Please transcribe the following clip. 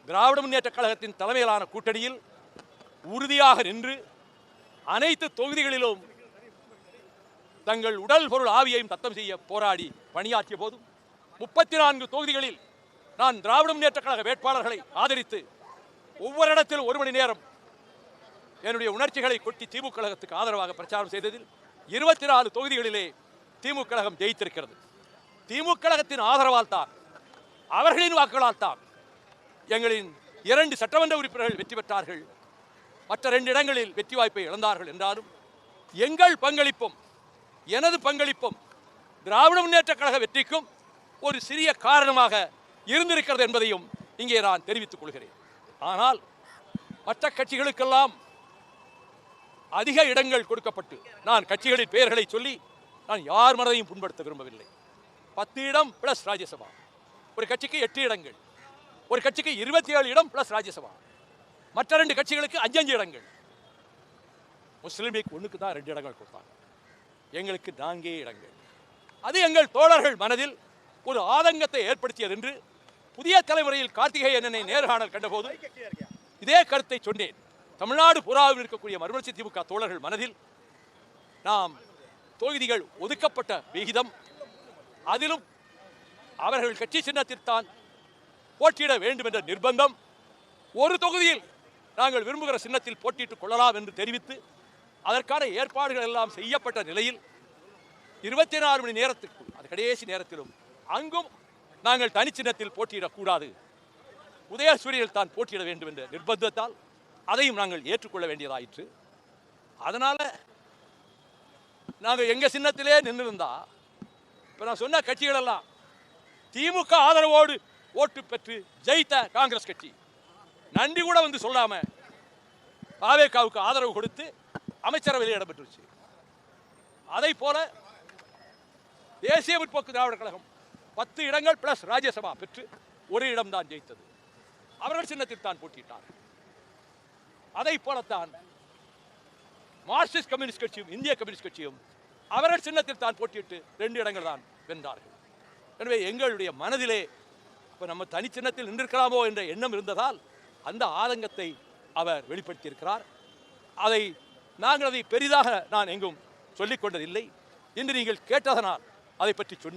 திராவிட முன்னேற்றக் கழகத்தின் தலைமையிலான கூட்டணியில் உறுதியாக நின்று அனைத்து தொகுதிகளிலும் தங்கள் உடல் பொருள் ஆவியையும் தத்தம் செய்ய போராடி பணியாற்றிய போதும் 34 தொகுதிகளில் நான் திராவிட முன்னேற்றக் கழக வேட்பாளர்களை ஆதரித்து ஒவ்வொரு இடத்திலும் 1 மணி நேரம் என்னுடைய உணர்ச்சிகளை கொட்டி திமுக கழகத்துக்கு ஆதரவாக பிரச்சாரம் செய்ததில் 24 தொகுதிகளிலே திமுக கழகம் ஜெயித்திருக்கிறது. திமுக கழகத்தின் ஆதரவால் தான், அவர்களின் வாக்குகளால் தான் எங்களின் 2 சட்டமன்ற உறுப்பினர்கள் வெற்றி பெற்றார்கள். மற்ற 2 இடங்களில் வெற்றி வாய்ப்பை இழந்தார்கள். என்றாலும் எங்கள் பங்களிப்பும் எனது பங்களிப்பும் திராவிட முன்னேற்றக் கழக வெற்றிக்கும் ஒரு சிறிய காரணமாக இருந்திருக்கிறது என்பதையும் இங்கே நான் தெரிவித்துக் கொள்கிறேன். ஆனால் மற்ற கட்சிகளுக்கெல்லாம் அதிக இடங்கள் கொடுக்கப்பட்டு, நான் கட்சிகளின் பெயர்களை சொல்லி நான் யார் மனதையும் புண்படுத்த விரும்பவில்லை. 10 இடம் பிளஸ் ராஜ்யசபா, ஒரு கட்சிக்கு 8 இடங்கள், ஒரு கட்சிக்கு 27 இடம் பிளஸ் ராஜ்யசபா, மற்ற 2 கட்சிகளுக்கு 5 இடங்கள். முஸ்லீம் லீக் 1க்கு தான் 2 இடங்கள் கொடுத்தாங்க, எங்களுக்கு 4 இடங்கள். அது எங்கள் தோழர்கள் மனதில் ஒரு ஆதங்கத்தை ஏற்படுத்தியது என்று புதிய தலைமுறையில் கார்த்திகேயன் என்னை நேர்காணல் கண்டபோது இதே கருத்தை சொன்னேன். தமிழ்நாடு புறாவில் இருக்கக்கூடிய மறுமலர்ச்சி திமுக தோழர்கள் மனதில் நாம் தொகுதிகள் ஒதுக்கப்பட்ட விகிதம், அதிலும் அவர்கள் கட்சி சின்னத்தில்தான் போட்டியிட வேண்டும் என்ற நிர்பந்தம், ஒரு தொகுதியில் நாங்கள் விரும்புகிற சின்னத்தில் போட்டியிட்டுக் கொள்ளலாம் என்று தெரிவித்து அதற்கான ஏற்பாடுகள் எல்லாம் செய்யப்பட்ட நிலையில் 24 மணி நேரத்திற்குள், அது கடைசி நேரத்திலும் அங்கும் நாங்கள் தனிச்சின்னத்தில் போட்டியிடக்கூடாது, உதயசூரியனில் தான் போட்டியிட வேண்டும் என்ற நிர்பந்தத்தால் அதையும் நாங்கள் ஏற்றுக்கொள்ள வேண்டியதாயிற்று. அதனால நாங்கள் எங்க சின்னத்திலே நின்றிருந்தா இப்ப நான் சொன்ன கட்சிகள் எல்லாம் திமுக ஆதரவோடு ஓட்டு பெற்று ஜெயித்த காங்கிரஸ் கட்சி நன்றி கூட வந்து சொல்லாம பாவேகாவுக்கு ஆதரவு கொடுத்து அமைச்சரவையில் இடம் பெற்றுச்சு. அதை போல தேசிய முற்போக்கு திராவிட கழகம் 10 இடங்கள் பிளஸ் ராஜ்யசபா பெற்று 1 இடம் தான் ஜெயித்தது. அவர்கள் சின்னத்தில் தான் போட்டியிட்டார். அதை போலத்தான் மார்க்சிஸ்ட் கம்யூனிஸ்ட் கட்சியும் இந்திய கம்யூனிஸ்ட் கட்சியும் அவர்கள் சின்னத்தில் தான் போட்டியிட்டு 2 இடங்கள் தான் வென்றார்கள். எனவே எங்களுடைய மனதிலே இப்போ நம்ம தனி சின்னத்தில் நின்றிருக்கலாமோ என்ற எண்ணம் இருந்ததால் அந்த ஆதங்கத்தை அவர் வெளிப்படுத்தியிருக்கிறார். நாங்கள் அதை பெரிதாக நான் எங்கும் சொல்லிக் கொண்டதில்லை. இன்று நீங்கள் கேட்டதனால் அதை பற்றி சொன்னேன்.